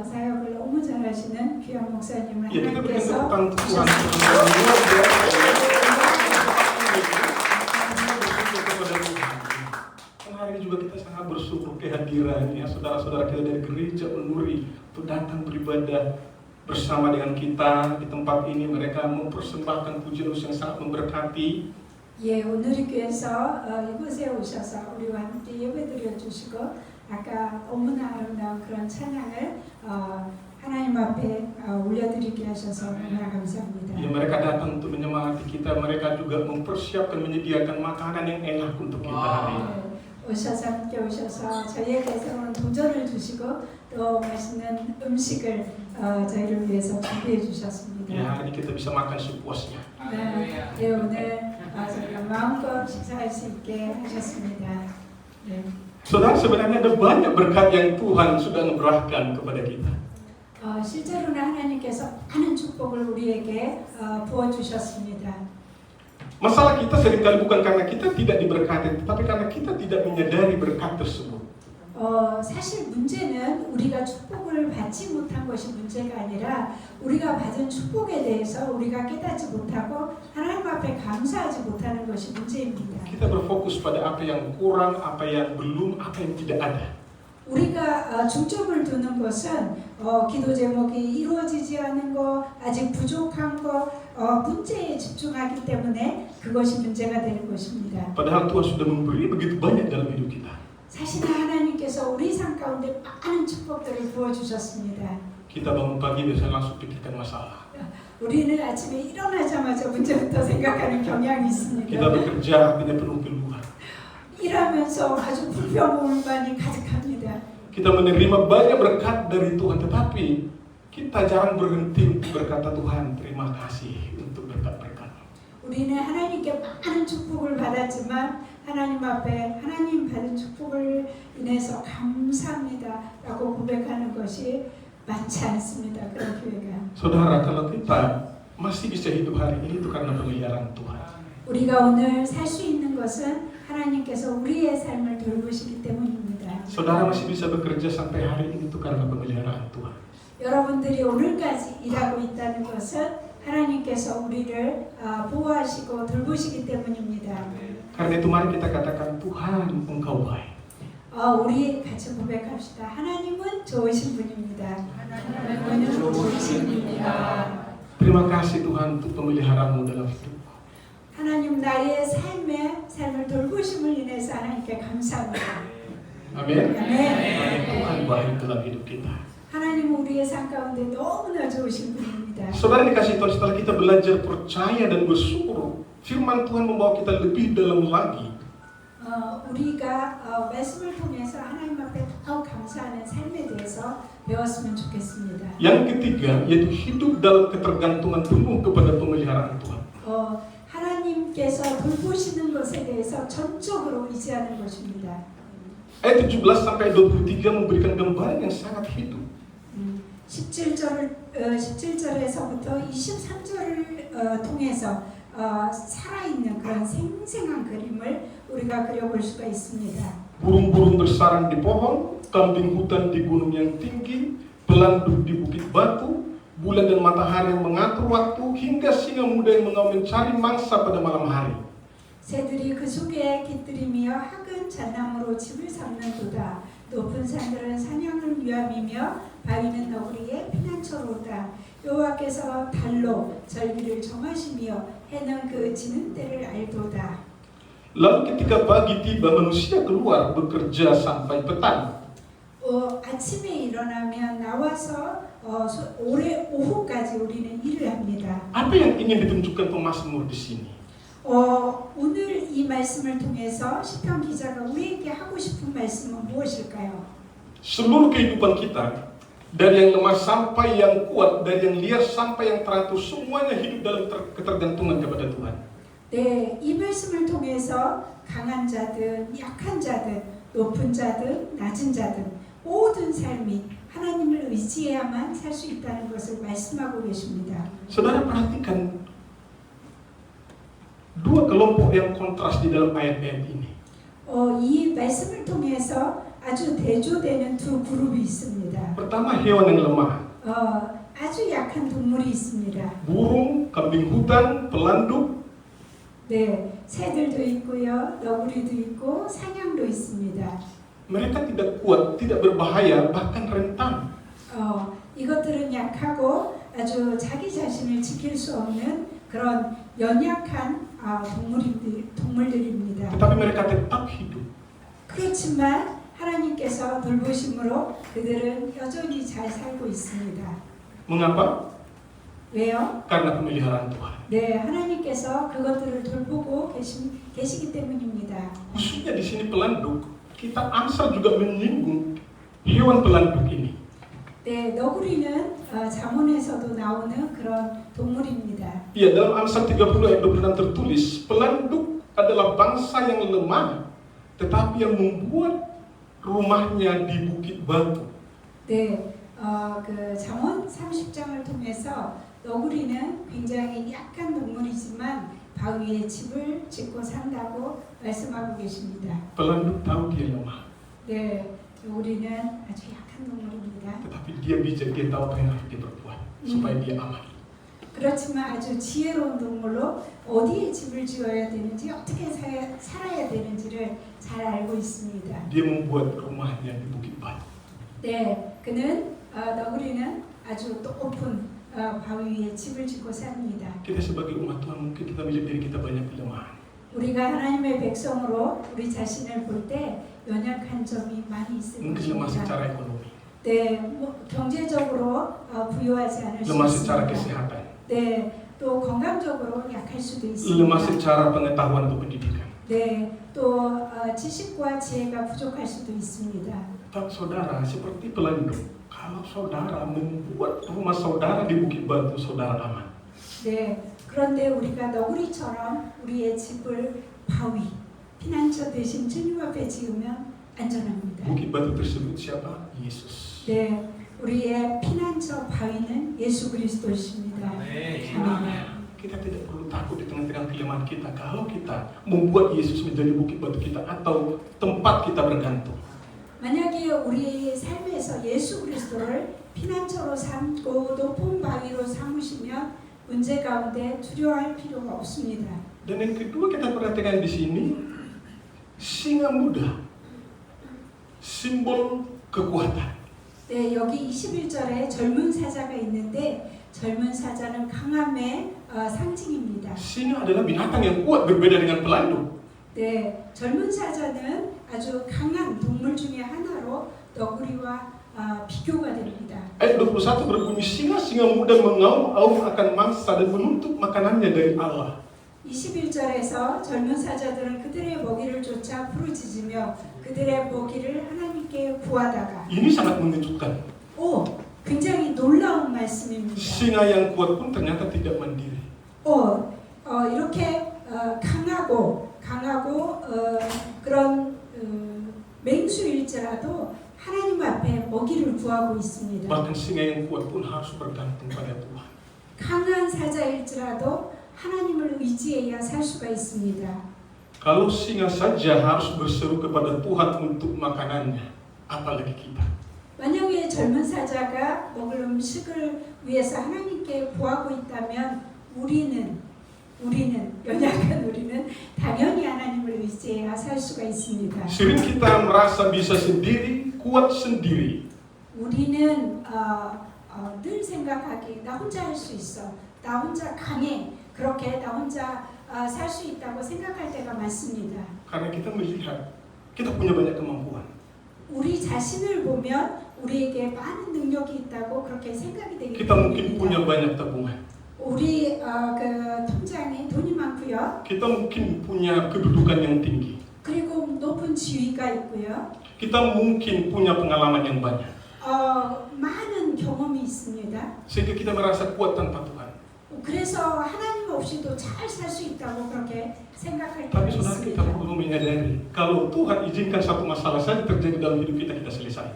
사역을 너무 잘하시는 귀한 목사님을 Ya, kita berikan 하나님께서 tepuk tangan Tuhan. 주셨습니다. Luar biasa. Kepada Tuhan. Dan hari ini juga kita sangat bersyukur kehadiran ya saudara-saudara kita dari gereja Unuri untuk datang beribadah bersama dengan kita di tempat ini. Mereka mempersembahkan pujian yang sangat memberkati. 예, 오늘 교회에서 이곳에 오셔서 우리와 함께 예배드려 주시고 아까 너무나 아름다운 그런 찬양을 하나님 앞에 올려드리게 하셔서 너무나 감사합니다. Ya, mereka datang untuk menyemangati kita. Mereka juga mempersiapkan menyediakan makanan yang enak untuk kita hari ini. 오셔서 함께 오셔서 저희에게 새로운 도전을 주시고 또 맛있는 음식을 저희를 위해서 준비해 주셨습니다. Ya, hari ini kita bisa makan sepuasnya. 네, 예, 오늘 저희가 마음껏 식사할 수 있게 하셨습니다. 네. Saudara, sebenarnya ada banyak berkat yang Tuhan sudah memberikan kepada kita. 실제로는 하나님께서 많은 축복을 우리에게 부어주셨습니다. Masalah kita seringkali bukan karena kita tidak diberkati, tetapi karena kita tidak menyadari berkat tersebut. 사실 문제는 우리가 축복을 받지 못한 것이 문제가 아니라 우리가 받은 축복에 대해서 우리가 깨닫지 못하고 하나님 앞에 감사하지 못하는 것이 문제입니다. Kita berfokus pada apa yang kurang, apa yang belum, apa yang tidak ada. 우리가 중점을 두는 것은 기도 제목이 이루어지지 않은 거, 아직 부족한 거, 문제에 집중하기 때문에 그것이 문제가 되는 것입니다. Padahal Tuhan sudah memberi begitu banyak dalam hidup kita. 사실 하나님께서 우리 삶 가운데 많은 축복들을 부어주셨습니다. Kita bangun pagi biasanya langsung pikirkan masalah. 우리는 아침에 일어나자마자 문제부터 생각하는 경향이 있습니다. Kita bekerja artinya penuh keluhan. 일하면서 아주 불평불만이 가득합니다. Kita menerima banyak berkat dari Tuhan, tetapi kita jarang berhenti untuk berkata Tuhan terima kasih untuk berkat-berkat. 우리는 하나님께 많은 축복을 받았지만 하나님 앞에 하나님 받은 축복을 인해서 감사합니다 라고 고백하는 것이 많지 않습니다. 그런 교회가. Saudara, kalau kita masih bisa hidup hari ini itu karena pemeliharaan Tuhan. 우리가 오늘 살 수 있는 것은 하나님께서 우리의 삶을 돌보시기 때문입니다. Saudara masih bisa bekerja sampai hari ini itu karena pemeliharaan Tuhan. 여러분들이 오늘까지 일하고 있다는 것은 하나님께서 우리를 보호하시고 돌보시기 때문입니다. Karena itu mari kita katakan Tuhan Engkau baik. 우리 같이 고백합시다. 하나님은 좋으신 분입니다. 하나님은 좋으신 분입니다. Terima kasih Tuhan untuk pemeliharaanmu dalam hidupku. 하나님 나의 삶을 돌보심을 인해서 하나님께 감사합니다. Amin. 아멘. Tuhan baik dalam hidup kita. 하나님은 우리의 삶 가운데 너무나 좋으신 분입니다. Saudara dikasih Tuhan, setelah kita belajar percaya dan bersyukur, firman Tuhan membawa kita lebih dalam lagi. 우리가 말씀을 통해서 하나님 앞에 더 감사하는 삶에 대해서 배웠으면 좋겠습니다. Yang ketiga, yaitu hidup dalam ketergantungan penuh kepada pemeliharaan Tuhan. 하나님께서 돌보시는 것에 대해서 전적으로 의지하는 것입니다. Ayat 17 sampai 23 memberikan gambaran yang sangat hidup. 17절에서부터 23절을 통해서 살아있는 그런 생생한 그림을 우리가 그려볼 수가 있습니다. Burung-burung bersarang di pohon, kambing hutan di gunung yang tinggi, pelanduk di bukit batu, bulan dan matahari yang mengatur waktu, hingga singa muda yang mengau mencari mangsa pada malam hari. 새들이 그 속에 깃들이며 학은 잣나무로 집을 삼는도다. 높은 산들은 사냥을 위함이며 바위는 너구리의 피난처로다. 여호와께서 달로 절기를 정하시며 해는 그 지는 때를 알도다. Lalu ketika pagi tiba, manusia keluar bekerja sampai petang. 아침에 일어나면 나와서 오후까지 우리는 일을 합니다. Apa yang ingin ditunjukkan pemazmur di sini? 오늘 이 말씀을 통해서 시편 기자가 우리에게 하고 싶은 말씀은 무엇일까요? Seluruh kehidupan kita, dari yang lemah sampai yang kuat, dari yang liar sampai yang teratur, semuanya hidup dalam ketergantungan kepada Tuhan. 네, 이 말씀을 통해서 강한 자든 약한 자든 높은 자든 낮은 자든 모든 삶이 하나님을 의지해야만 살 수 있다는 것을 말씀하고 계십니다. Saudara perhatikan dua kelompok yang kontras di dalam ayat-ayat ini. 이 말씀을 통해서 아주 대조되는 두 그룹이 있습니다. Pertama, hewan yang lemah. 아주 약한 동물이 있습니다. Burung, kambing hutan, pelanduk. 네, 새들도 있고요, 너구리도 있고 사냥도 있습니다. Mereka tidak kuat, tidak berbahaya, bahkan rentan. 이것들은 약하고 아주 자기 자신을 지킬 수 없는 그런 연약한 동물들입니다. Tetapi mereka tetap hidup. 그렇지만 하나님께서 돌보심으로 그들은 여전히 잘 살고 있습니다. Mengapa? 왜요? Karena pemeliharaan Tuhan. 네, 하나님께서 그것들을 돌보고 계시기 때문입니다. Khususnya di sini pelanduk, kita Amsal juga menyinggung hewan pelanduk ini. 네, 너구리는 잠언에서도 나오는 그런 동물입니다. Iya, dalam Amsal 30 ayat 26 tertulis, pelanduk adalah bangsa yang lemah, tetapi yang membuat rumahnya di bukit batu. 네, 그 잠언 30장을 통해서 너구리는 굉장히 약한 동물이지만 바위에 집을 짓고 산다고 말씀하고 계십니다. Pelanduk tahu dia lemah. 네, 우리는 아주 약한 동물입니다. Tetapi dia bijak, dia tahu apa yang harus dia perbuat supaya dia aman. 그렇지만 아주 지혜로운 동물로 어디에 집을 지어야 되는지 어떻게 살아야 되는지를 잘 알고 있습니다. Dia membuat rumahnya di Bukit Batu. 네, 그는 너구리는 아주 높은 바위 위에 집을 짓고 삽니다. Kita sebagai umat Tuhan mungkin kita melihat diri kita banyak kelemahan. 우리가 하나님의 백성으로 우리 자신을 볼 때 연약한 점이 많이 있을 Mungkin lemah 것입니다. secara ekonomi, 네, 경제적으로 부유하지 않을 수 lemah secara 있습니다. kesehatan, 네, 또 건강적으로 약할 수도 lemah 있습니다. secara pengetahuan atau pendidikan. 네, 또 지식과 지혜가 부족할 수도 있습니다. Tapi saudara, seperti pelandu, kalau saudara membuat rumah saudara di Bukit Batu, saudara aman. 네, 그런데 우리가 너구리처럼 우리의 집을 바위, 피난처 대신 주님 앞에 지으면 안전합니다. Bukit Batu tersebut siapa? Yesus. 네, 우리의 피난처 바위는 예수 그리스도십니다. 아멘. Kita tidak perlu takut di tengah-tengah kelemahan kita kalau kita membuat Yesus menjadi bukit batu kita atau tempat kita bergantung. 만약에 우리의 삶에서 예수 그리스도를 피난처로 삼고 높은 바위로 삼으시면 문제 가운데 두려워할 필요가 없습니다. Dan yang kedua kita perhatikan di sini singa muda, simbol kekuatan. 네, 여기 21절에 젊은 사자가 있는데 젊은 사자는 강함의 상징입니다. Singa adalah binatang yang kuat berbeda dengan pelandu. 네, 젊은 사자는 아주 강한 동물 중에 하나로 너구리와 비교가 됩니다. Ayat 21 berbunyi singa muda mengaum-aum akan mangsa dan menuntut makanannya dari Allah. 21절에서 젊은 사자들은 그들의 먹이를 쫓아 부르짖으며 그들의 먹이를 하나님께 구하다가 Ini sangat mengejutkan. 굉장히 놀라운 말씀입니다. Singa yang kuat pun ternyata tidak mandiri. 이렇게 강하고 그런 맹수일지라도 하나님 앞에 먹이를 구하고 있습니다. Bahkan singa yang kuat pun harus bergantung pada Tuhan. 강한 사자일지라도 하나님을 의지해야 살 수가 있습니다. Kalau singa saja harus berseru kepada Tuhan untuk makanannya, apalagi kita. 만약에 젊은 사자가 먹을 음식을 위해서 하나님께 구하고 있다면 우리는 연약한 우리는 당연히 하나님을 의지해야 살 수가 있습니다. Sering kita merasa bisa sendiri, kuat sendiri. 우리는 늘 생각하기 나 혼자 할 수 있어, 나 혼자 강해, 그렇게 나 혼자 살 수 있다고 생각할 때가 많습니다. Karena kita melihat kita punya banyak kemampuan. 우리 자신을 보면 우리에게 많은 능력이 있다고 그렇게 생각이 되기 Kita mungkin 때문입니다. punya banyak tabungan. 우리 그 통장에 돈이 많고요. Kita mungkin punya kedudukan yang tinggi. 그리고 높은 지위가 있고요. Kita mungkin punya pengalaman yang banyak. 많은 경험이 있습니다. Sehingga kita merasa kuat tanpa Tuhan. 그래서 하나님 없이도 잘 살 수 있다고 그렇게 생각할 때가 Tapi saudara kita 있습니다. perlu menyadari kalau Tuhan izinkan satu masalah saja terjadi dalam hidup kita, kita selesai.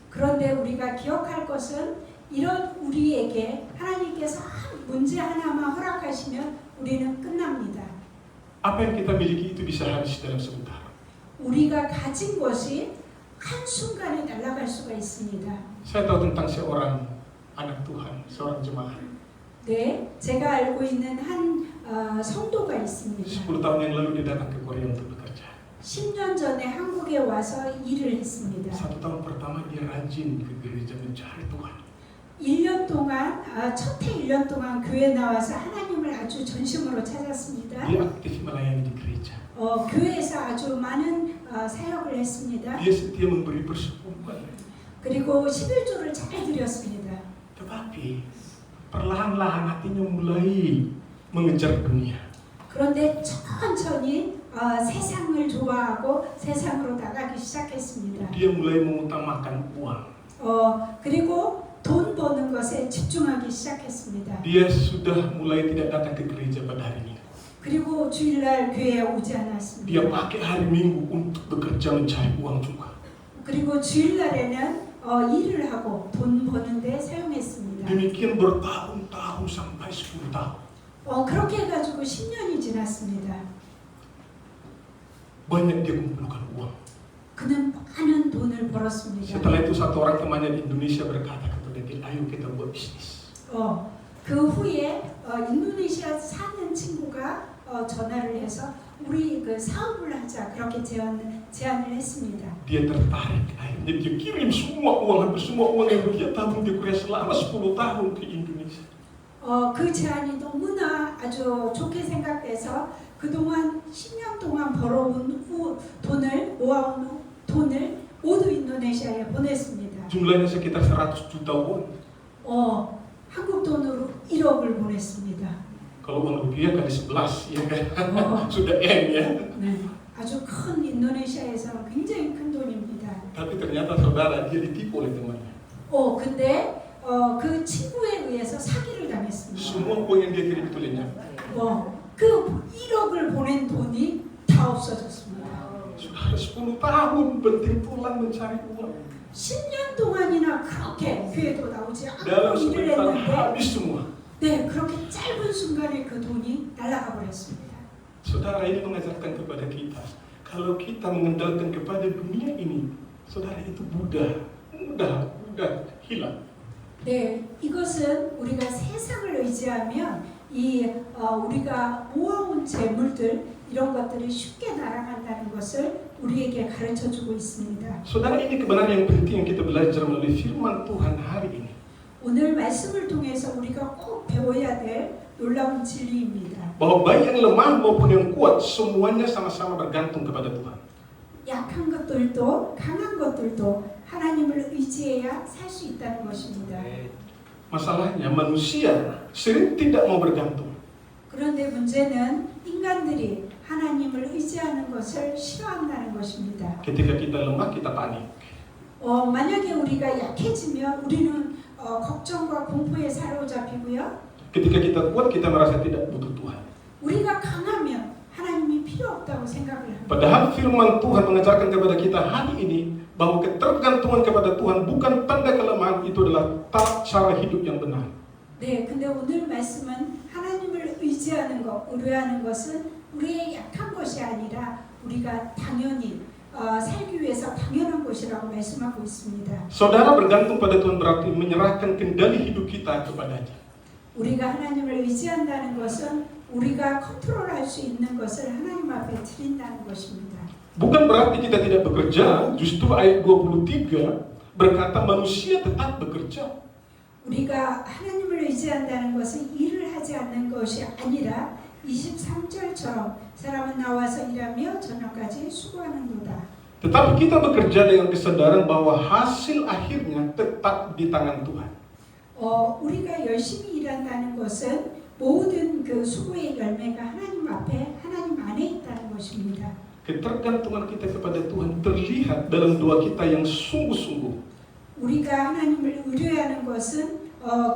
그런데 우리가 기억할 것은 이런 우리에게 하나님께서 문제 하나만 허락하시면 우리는 끝납니다. Apa yang kita miliki itu bisa habis dalam sebentar. 우리가 가진 것이 한순간에 날아갈 수가 있습니다. Saya tahu tentang seorang anak Tuhan, seorang jemaat. 네, 제가 알고 있는 한 성도가 있습니다. 10 tahun yang lalu dia datang ke Korea untuk bekerja. 10년 전에 한국에 와서 일을 했습니다. 1 tahun pertama dia rajin ke gereja mencari Tuhan. 1년 동안 첫 해 1년 동안 교회 나와서 하나님을 아주 전심으로 찾았습니다. Dia aktif melayani di gereja. 교회에서 아주 많은 사역을 했습니다. Dia setia memberi persepuluhan. 그리고 11조를 잘 드렸습니다. Tetapi perlahan-lahan hatinya mulai mengejar dunia. 그런데 천천히 세상을 좋아하고 세상으로 나가기 시작했습니다. Dia mulai mengutamakan uang. 그리고 돈 버는 것에 집중하기 시작했습니다. Dia sudah mulai tidak datang ke gereja pada hari Minggu. 그리고 주일날 교회에 오지 않았습니다. Dia pakai hari Minggu untuk bekerja mencari uang juga. 그리고 주일날에는 일을 하고 돈 버는데 사용했습니다. Demikian bertahun-tahun sampai 10 tahun. 그렇게 해가지고 10년이 지났습니다. Banyak dia kumpulkan uang. 그 그는 많은 돈을 벌었습니다. Setelah itu satu orang temannya di Indonesia berkata kepada dia, ayo kita buat bisnis. 그 후에 인도네시아 사는 친구가 전화를 해서 우리 그 사업을 하자 그렇게 제안을 했습니다. Dia tertarik, akhirnya dia kirim semua uang, hampir semua uang yang dia tabung di Korea selama 10 tahun ke Indonesia. 그 제안이 너무나 아주 좋게 생각돼서 그동안 10년 동안 벌어온 모아온 돈을 모두 인도네시아에 보냈습니다. Jumlahnya sekitar 100 juta won. 한국 돈으로 1억을 보냈습니다. Kalau uang rupiah kali 11, ya kan? Sudah M ya. 네, 아주 큰 인도네시아에서 굉장히 큰 돈입니다. Tapi ternyata saudara dia ditipu oleh temannya. 근데 그 친구에 의해서 사기를 당했습니다. Semua uang yang dia kirim itu lenyap. 그 1억을 보낸 돈이 다 없어졌습니다. Sudah 10 tahun bertimpulan mencari uang. 10년 동안이나 그렇게 교회도 나오지 Dalam 않고 일을 sebentar 했는데 habis semua. 네, 그렇게 짧은 순간에 그 돈이 날아가 버렸습니다. Saudara, ini mengajarkan kepada kita, kalau kita mengandalkan kepada dunia ini, saudara, itu mudah hilang. 네, 이것은 우리가 세상을 의지하면 우리가 모아온 재물들 이런 것들이 쉽게 날아간다는 것을 우리에게 가르쳐주고 있습니다. Saudara, ini kebenaran yang penting yang kita belajar melalui firman Tuhan hari ini. 오늘 말씀을 통해서 우리가 꼭 배워야 될 놀라운 진리입니다. Bahwa baik yang lemah maupun yang kuat, semuanya sama-sama bergantung kepada Tuhan. 약한 것들도 강한 것들도 하나님을 의지해야 살 수 있다는 것입니다. Masalahnya manusia sering tidak mau bergantung. 그런데 문제는 인간들이 하나님을 의지하는 것을 싫어한다는 것입니다. Ketika kita lemah, kita panik. 만약에 우리가 약해지면 우리는 걱정과 공포에 사로잡히고요. Ketika kita kuat, kita merasa tidak butuh Tuhan. 우리가 강하면 하나님이 필요 없다고 생각을 합니다. Padahal firman Tuhan mengajarkan kepada kita hari ini bahwa ketergantungan kepada Tuhan bukan tanda kelemahan, itu adalah cara hidup yang benar. 네, 근데 오늘 말씀은 하나님을 의뢰하는 것은 우리의 약한 것이 아니라 우리가 당연히 살기 위해서 당연한 것이라고 말씀하고 있습니다. Saudara, bergantung pada Tuhan berarti menyerahkan kendali hidup kita kepadanya. 우리가 하나님을 의지한다는 것은 우리가 컨트롤할 수 있는 것을 하나님 앞에 드린다는 것입니다. Bukan berarti kita tidak bekerja, justru ayat 23 berkata manusia tetap bekerja. 우리가 하나님을 의지한다는 것은 일을 하지 않는 것이 아니라 23절처럼 사람은 나와서 일하며 저녁까지 수고하는도다. Tetapi kita bekerja dengan kesadaran bahwa hasil akhirnya tetap di tangan Tuhan. 우리가 열심히 일한다는 것은 모든 그 수고의 열매가 하나님 앞에 하나님 안에 있다는 것입니다. Ketergantungan kita kepada Tuhan terlihat dalam doa kita yang sungguh-sungguh. 우리가 하나님을 의뢰하는 것은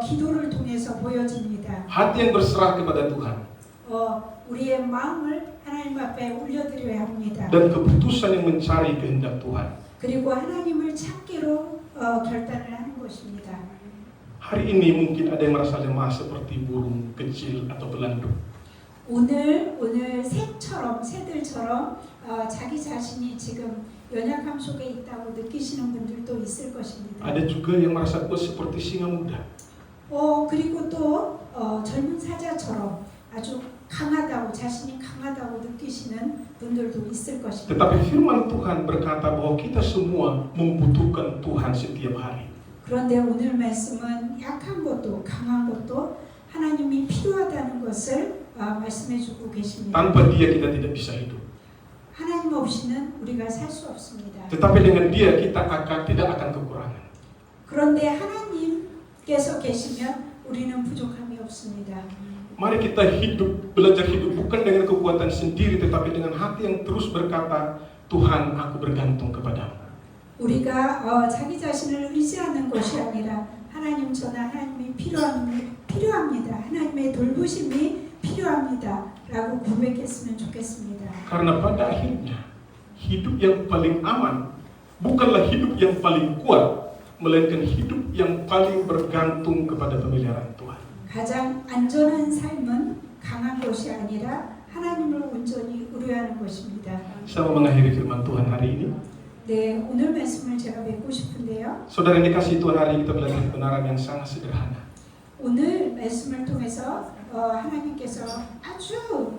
기도를 통해서 보여집니다. Hati yang berserah kepada Tuhan. 우리의 마음을 하나님 앞에 올려드려야 합니다. Dan keputusan yang mencari kehendak Tuhan. 그리고 하나님을 찾기로 결단을 하는 것입니다. Hari ini mungkin ada yang merasa lemah seperti burung kecil atau belandung. 오늘 새들처럼 자기 자신이 지금 연약함 속에 있다고 느끼시는 분들도 있을 것입니다. Ada juga yang merasa kuat seperti singa muda. 그리고 또 젊은 사자처럼 아주 자신이 강하다고 느끼시는 분들도 있을 것입니다. Tetapi firman Tuhan berkata bahwa kita semua membutuhkan Tuhan setiap hari. 그런데 오늘 말씀은 약한 것도 강한 것도 하나님이 필요하다는 것을 말씀해주고 계십니다. Tanpa Dia kita tidak bisa hidup. 하나님 없이는 우리가 살 수 없습니다. Tetapi dengan Dia kita tidak akan kekurangan. 그런데 하나님께서 계시면 우리는 부족함이 없습니다. Mari kita belajar hidup bukan dengan kekuatan sendiri, tetapi dengan hati yang terus berkata, Tuhan, aku bergantung kepadamu. 우리가 자기 자신을 의지하는 것이 아니라 하나님, 저는 하나님이 필요합니다. 하나님의 돌보심이 필요합니다. 라고 고백했으면 좋겠습니다. Karena pada akhirnya hidup yang paling aman bukanlah hidup yang paling kuat, melainkan hidup yang paling bergantung kepada pemeliharaan Tuhan. 가장 안전한 삶은 강한 것이 아니라 하나님을 온전히 의뢰하는 것입니다. Saya mau mengakhiri firman Tuhan hari ini. 네, 오늘 말씀을 제가 맺고 싶은데요. Saudara yang dikasihi Tuhan, hari ini kita belajar kebenaran yang sangat sederhana. 오늘 말씀을 통해서 하나님께서 아주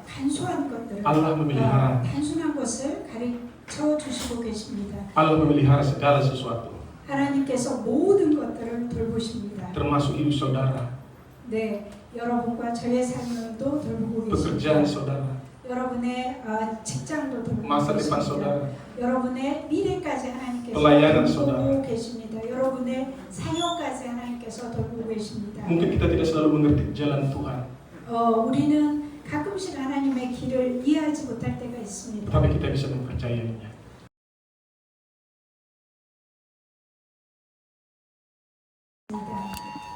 간소한 것들을 Allah memelihara. 단순한 것을 가르쳐 주시고 계십니다. Allah memelihara segala sesuatu, 하나님께서 모든 것들을 돌보십니다. termasuk hidup saudara, 네, 여러분과 저의 삶도 돌보고 pekerjaan 계십니다. saudara, 여러분의 직장도 돌보고 masa depan 계십니다. saudara, 여러분의 미래까지 하나님께서 pelayanan 돌보고 saudara. 계십니다. 여러분의 사역까지 하나님께서 돌보고 계십니다. Mungkin kita tidak selalu mengerti jalan Tuhan, 우리는 가끔씩 하나님의 길을 이해하지 못할 때가 있습니다. tetapi kita bisa mempercayainya.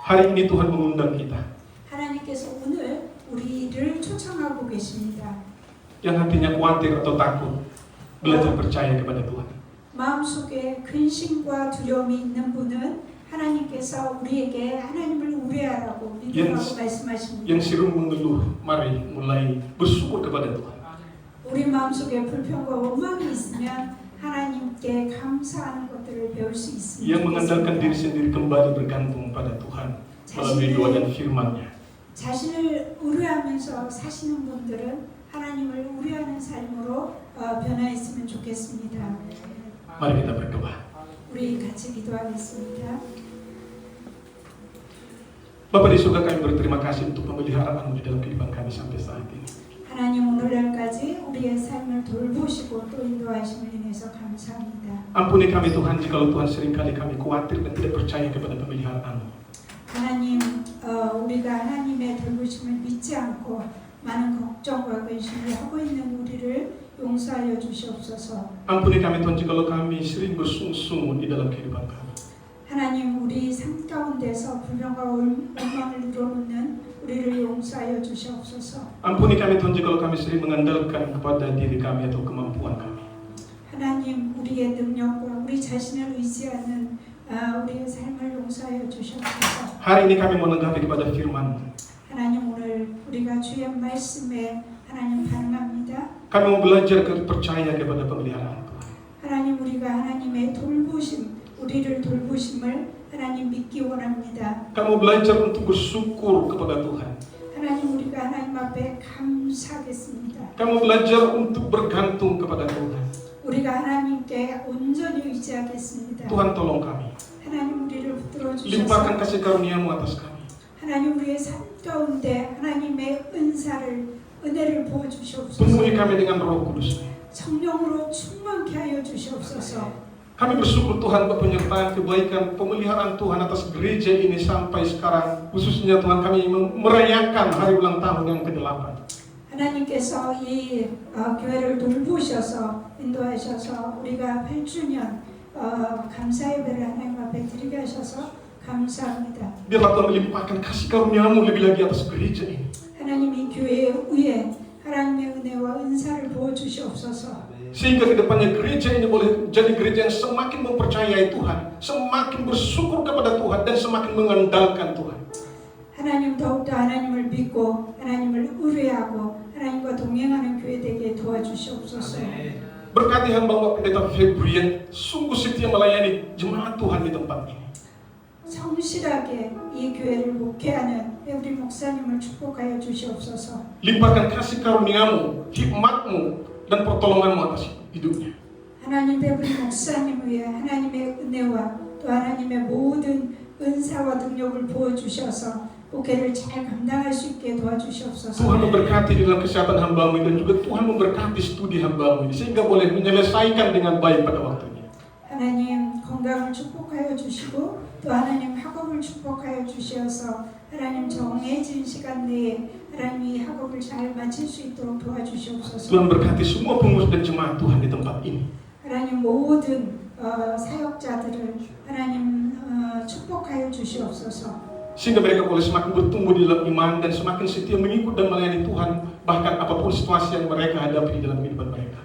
Hari ini Tuhan mengundang kita, 하나님께서 오늘 우리를 초청하고 계십니다. yang hatinya khawatir atau takut, belajar percaya kepada Tuhan. 마음속에 근심과 두려움이 있는 분은 하나님께서 우리에게 하나님을 우려하라고 믿으라고 말씀하십니다. Yang sirung mengeluh, mari mulai bersyukur kepada Tuhan. 우리 마음속에 불평과 원망이 있으면 하나님께 감사하는 것들을 배울 수 있습니다. Yang mengandalkan diri sendiri kembali bergantung pada Tuhan melalui doa dan firman-Nya. 자신을 우려하면서 사시는 분들은 하나님을 우려하는 삶으로 변화했으면 좋겠습니다. Mari kita berdoa. 우리 같이 기도하겠습니다. Bapa di surga, kami berterima kasih untuk pemeliharaan-Mu di dalam kehidupan kami sampai saat ini. 하나님 오늘날까지 우리의 삶을 돌보시고 또 인도하심을 인해서 감사합니다. Ampuni kami Tuhan, jikalau Tuhan seringkali kami khawatir dan tidak percaya kepada pemeliharaan-Mu. 하나님, 우리가 하나님의 돌보심을 믿지 않고 많은 걱정과 근심을 하고 있는 우리를 용서하여 주시옵소서. Ampuni kami Tuhan, jikalau kami sering bersungut-sungut di dalam kehidupan kami. 하나님, 우리 삶 가운데서 불평과 원망을 늘어놓는 우리를 용서하여 주시옵소서. Ampuni kami Tuhan, jikalau kami sering mengandalkan kepada diri kami atau kemampuan kami. 하나님, 우리의 능력과 우리 자신을 의지하는 우리의 삶을 용서하여 주시옵소서. Hari ini kami menanggapi kepada firman-Mu. 하나님, 오늘 우리가 주의 말씀에 하나님 반응합니다. Kami mau belajar percaya kepada pemeliharaan Tuhan. 하나님, 우리가 하나님의 돌보심, 우리를 돌보심을 하나님 믿기 원합니다. Kami mau belajar untuk bersyukur kepada Tuhan. 하나님, 우리가 하나님 앞에 감사하겠습니다. Kami mau belajar untuk bergantung kepada Tuhan. 우리가 하나님께 온전히 의지하겠습니다. Tuhan tolong kami. 하나님, 우리를 붙들어 Limpahkan 주셔서 kasih karunia-Mu atas kami. 하나님, 우리의 삶 가운데 하나님의 은혜를 부어주시옵소서. Penuhi kami dengan Roh Kudus. 성령으로 충만케 하여 주시옵소서. Kami bersyukur Tuhan buat penyertaan kebaikan pemeliharaan Tuhan atas gereja ini sampai sekarang. Khususnya Tuhan, kami merayakan hari ulang tahun yang ke-8. 하나님께서 이 교회를 돌보셔서 인도하셔서 우리가 8주년 감사 예배를 하나님 앞에 드리게 하셔서 감사합니다. Biarlah Tuhan melimpahkan kasih karunia-Mu lebih lagi atas gereja ini. 하나님, 이 교회 위에 하나님의 은혜와 은사를 부어 주시옵소서. Sehingga kedepannya gereja ini boleh jadi gereja yang semakin mempercayai Tuhan, semakin bersyukur kepada Tuhan, dan semakin mengandalkan Tuhan. 하나님, 더욱더 하나님을 믿고 하나님을 의뢰하고 하나님과 동행하는 교회 되게 도와주시옵소서. Berkati hamba Pendeta Febri yang sungguh setia melayani jemaat Tuhan di tempat ini. 성실하게 이 교회를 목회하는 우리 목사님을 축복하여 주시옵소서. Limpahkan kasih karunia-Mu, hikmat-Mu, dan pertolongan-Mu atas hidupnya. 하나님, 우리 목사님 위에 하나님의 은혜와 또 하나님의 모든 은사와 능력을 부어 주셔서 목회를 잘 감당할 수 있게 도와주시옵소서. Tuhan memberkati di dalam kesehatan hamba-Mu dan juga Tuhan memberkati studi hamba-Mu ini sehingga boleh menyelesaikan dengan baik pada waktunya. 하나님, 건강을 축복하여 주시고 또 하나님 학업을 축복하여 주시어서 하나님 정해진 시간 내에 하나님 이 학업을 잘 마칠 수 있도록 도와주시옵소서. Tuhan berkati semua pengurus dan jemaat Tuhan di tempat ini. 하나님, 모든 사역자들을 하나님 축복하여 주시옵소서. Sehingga mereka boleh semakin bertumbuh di dalam iman dan semakin setia mengikut dan melayani Tuhan bahkan apapun situasi yang mereka hadapi di dalam kehidupan mereka.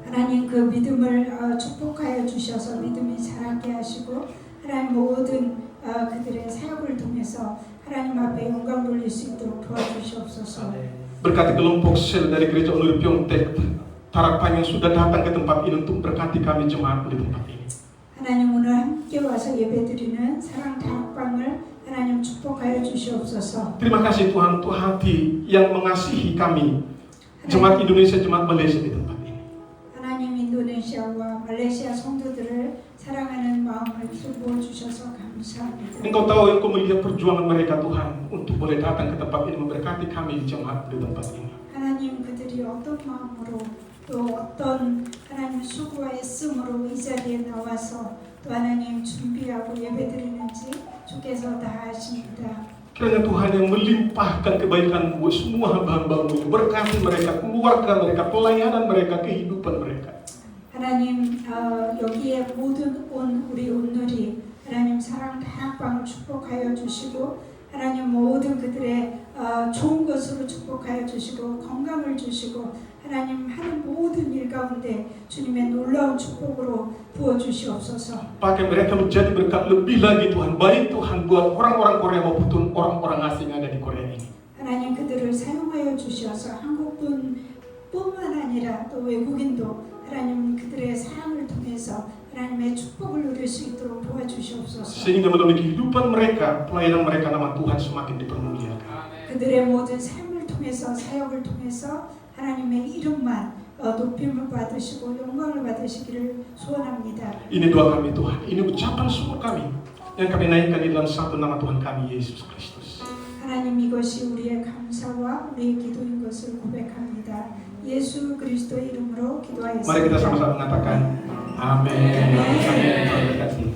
하나님, 그 믿음을 축복하여 주셔서 믿음이 자라게 하시고 하나님 모든 그들의 사역을 통해서 하나님 앞에 영광 돌릴 수 있도록 도와주시옵소서. Berkati kelompok sel dari gereja Onur Pyeongtaek harapan yang sudah datang ke tempat ini untuk berkati kami jemaat di tempat ini. 하나님 오늘 함께 와서 예배드리는 사랑 다락방을 하나님 축복하여 주시옵소서. Terima kasih Tuhan untuk hati yang mengasihi kami, jemaat Indonesia, jemaat Malaysia di tempat ini. 하나님 인도네시아와 말레이시아 성도들을 사랑하는 마음을 부어 주셔서 감사합니다. Engkau tahu, Engkau melihat perjuangan mereka Tuhan untuk boleh datang ke tempat ini memberkati kami jemaat di tempat ini. 하나님 그들이 어떤 마음으로 또 어떤 하나님 수고와 애씀으로 이 자리에 나와서 또 하나님 준비하고 예배드리는지 주께서 다 아십니다. Kiranya Tuhan yang melimpahkan kebaikan buat semua hamba-hamba-Mu, berkati mereka, keluarga mereka, pelayanan mereka, kehidupan mereka. 하나님 여기에 모든 우리 온누리 하나님 사랑 다락방을 축복하여 주시고 하나님 모든 그들의 좋은 것으로 축복하여 주시고 건강을 주시고 하나님 하는 모든 일 가운데 주님의 놀라운 축복으로 부어주시옵소서. Pakai mereka menjadi berkat lebih lagi Tuhan, baik Tuhan buat orang-orang Korea maupun orang-orang asing yang ada di Korea ini. 하나님 그들을 사용하여 주셔서 한국뿐만 아니라 또 외국인도 하나님 그들의 사랑을 통해서 하나님의 축복을 누릴 수 있도록 도와주시옵소서. Sehingga melalui kehidupan mereka, pelayanan mereka, nama Tuhan semakin dipermuliakan. 그들의 모든 삶을 통해서 사역을 통해서 하나님의 이름만 높임을 받으시고 영광을 받으시기를 소원합니다. Ini doa kami Tuhan, ini ucapan syukur kami yang kami naikkan di dalam satu nama Tuhan kami Yesus Kristus. 하나님 이것이 우리의 감사와 우리의 기도인 것을 고백합니다. 예수 그리스도의 이름으로 기도하였습니다. Mari kita sama-sama mengatakan Amin. Amin.